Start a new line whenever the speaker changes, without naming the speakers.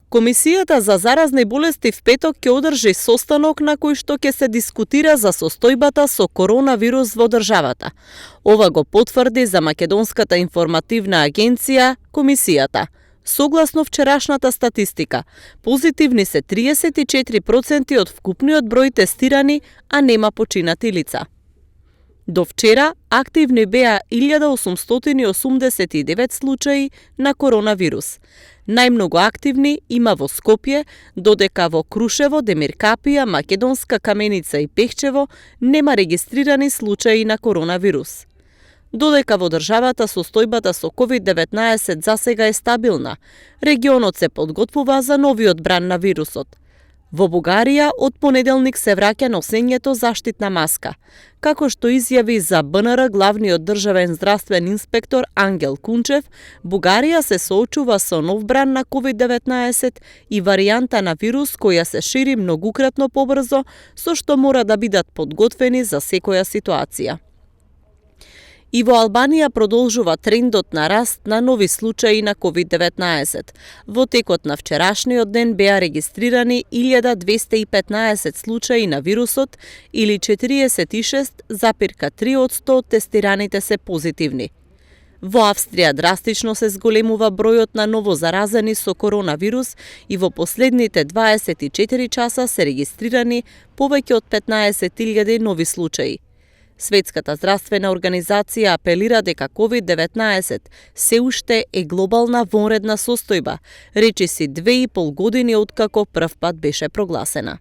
Комисијата за заразни болести в петок ќе одржи состанок на кој што ќе се дискутира за состојбата со коронавирус во државата. Ова го потврди за Македонската информативна агенција Комисијата. Согласно вчерашната статистика, позитивни се 34% од вкупниот број тестирани, а нема починати лица. До вчера активни беа 1889 случаи на коронавирус. Најмногу активни има во Скопје, додека во Крушево, Демиркапија, Македонска Каменица и Пехчево нема регистрирани случаи на коронавирус. Додека во државата состојбата со COVID-19 засега е стабилна, регионот се подготвува за новиот бран на вирусот. Во Бугарија од понеделник се враќа носењето заштитна маска, како што изјави за БНР главниот државен здравствен инспектор Ангел Кунчев. Бугарија се соочува со нов бран на COVID-19 и варијанта на вирус која се шири многукратно побрзо, со што мора да бидат подготвени за секоја ситуација. И во Албанија продолжува трендот на раст на нови случаи на COVID-19. Во текот на вчерашниот ден беа регистрирани 1215 случаи на вирусот или 46,3% од тестираните се позитивни. Во Австрија драстично се зголемува бројот на новозаразени со коронавирус и во последните 24 часа се регистрирани повеќе од 15.000 нови случаи. Светската здравствена организација апелира дека COVID-19 се уште е глобална вонредна состојба, речиси 2,5 години откако првпат беше прогласена.